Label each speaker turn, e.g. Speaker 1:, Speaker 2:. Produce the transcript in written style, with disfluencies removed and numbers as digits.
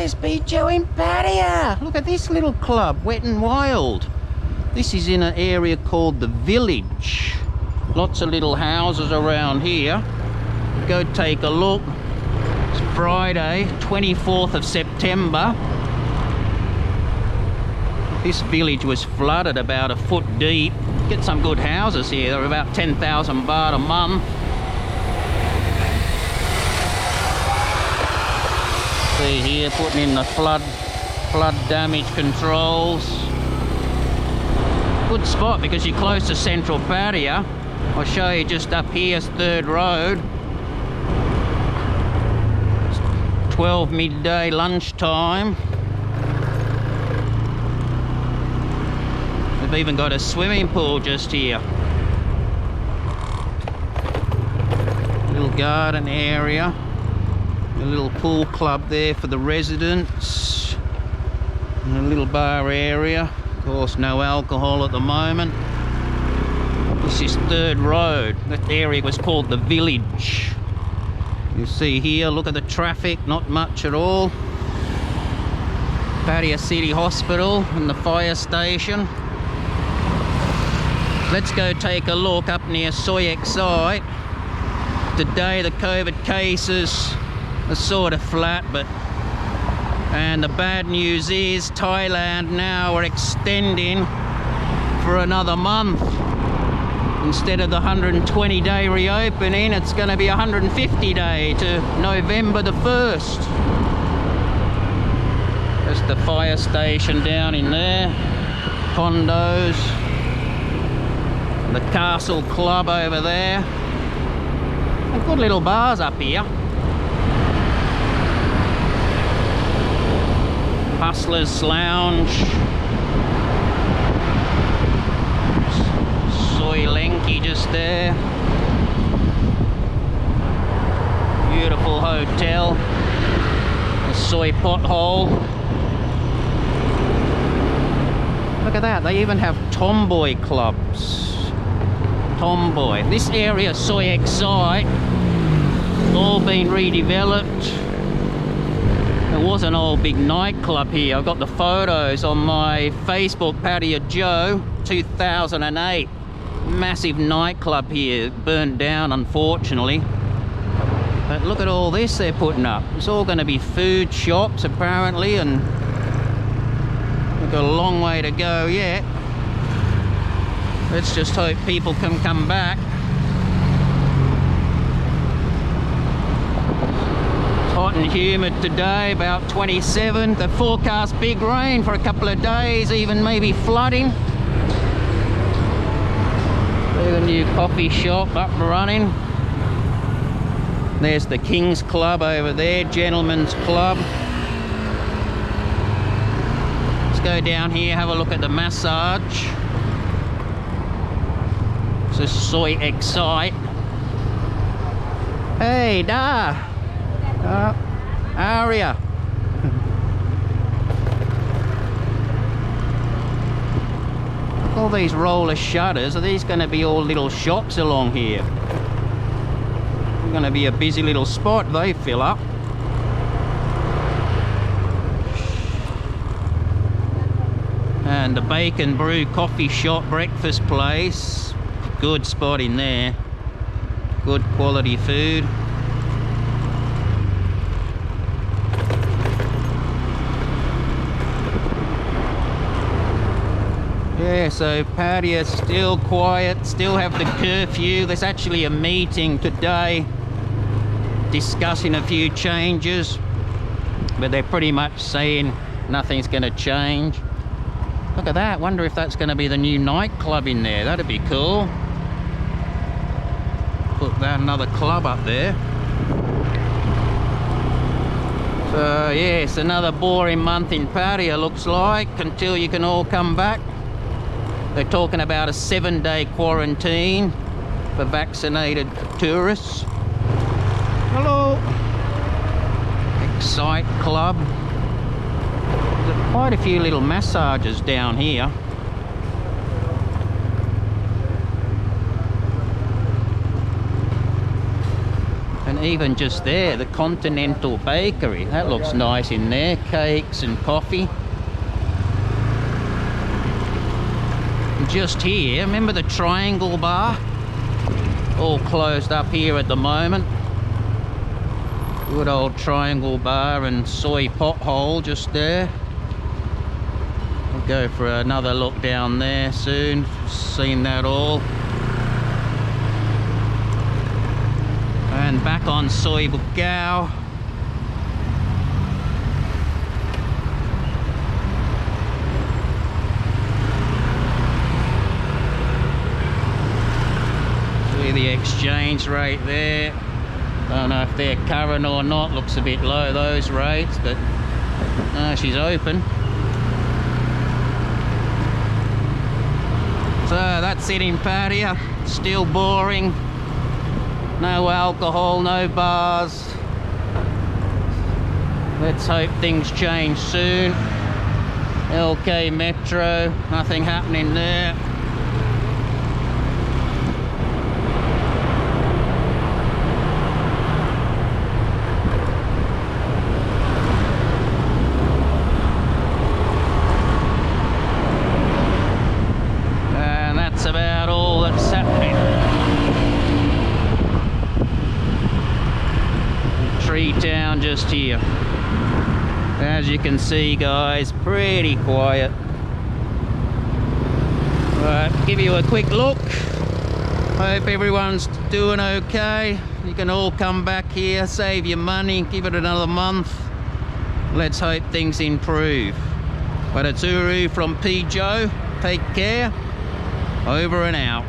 Speaker 1: There's Beach Joe in Pattaya. Look at this little club, Wet and Wild. This is in an area called the Village. Lots of little houses around here. Go take a look. It's Friday, 24th of September. This village was flooded about a foot deep. Get some good houses here. They're about 10,000 baht a month. See here, putting in the flood damage controls. Good spot because you're close to central Pattaya. I'll show you just up here's Third Road. It's 12 midday lunchtime. They've even got a swimming pool just here. Little garden area. A little pool club there for the residents. And a little bar area. Of course, no alcohol at the moment. This is Third Road. That area was called the Village. You see here, look at the traffic, not much at all. Pattaya City Hospital and the fire station. Let's go take a look up near Soyak site. Today the COVID cases are sort of flat, and the bad news is Thailand now are extending for another month. Instead of the 120-day reopening, it's going to be 150-day to November the 1st. There's the fire station down in there, condos, the Castle Club over there, and good little bars up here. Hustlers Lounge, Soy Lenki just there. Beautiful hotel, the Soy Pothole. Look at that, they even have tomboy clubs. Tomboy. This area, Soyak site, all been redeveloped. There was an old big nightclub here. I've got the photos on my Facebook, Pattaya Joe, 2008. Massive nightclub here, burnt down unfortunately. But look at all this they're putting up. It's all going to be food shops apparently, and we've got a long way to go yet. Let's just hope people can come back. Hot and humid today, about 27. They forecast big rain for a couple of days, even maybe flooding. There's a new coffee shop up and running. There's the King's Club over there, Gentlemen's Club. Let's go down here, have a look at the massage. It's a Soy Excite. Hey, Da! Aria. All these roller shutters, are these going to be all little shops along here? It's going to be a busy little spot they fill up. And the Bacon Brew coffee shop breakfast place. Good spot in there. Good quality food. Yeah, so Pattaya's still quiet, still have the curfew. There's actually a meeting today discussing a few changes, but they're pretty much saying nothing's going to change. Look at that, wonder if that's going to be the new nightclub in there. That'd be cool. Put that another club up there. So yes, another boring month in Pattaya looks like, until you can all come back. They're talking about a 7-day quarantine for vaccinated tourists. Hello. Excite Club. There's quite a few little massages down here. And even just there, the Continental Bakery, that looks nice in there. Cakes and coffee. And just here, remember the Triangle Bar? All closed up here at the moment. Good old Triangle Bar and soy pothole just there. We'll go for another look down there soon. Seen that all. And back on Soy Bukau. See the exchange rate there. Don't know if they're current or not. Looks a bit low, those rates, but she's open. So that's it in Pattaya. Still boring. No alcohol, no bars. Let's hope things change soon. LK Metro, nothing happening there. And that's about all that's happening. Tree town just here. As you can see, guys, pretty quiet. Alright, give you a quick look. Hope everyone's doing okay. You can all come back here, save your money, give it another month. Let's hope things improve. But it's Uru from P. Joe. Take care. Over and out.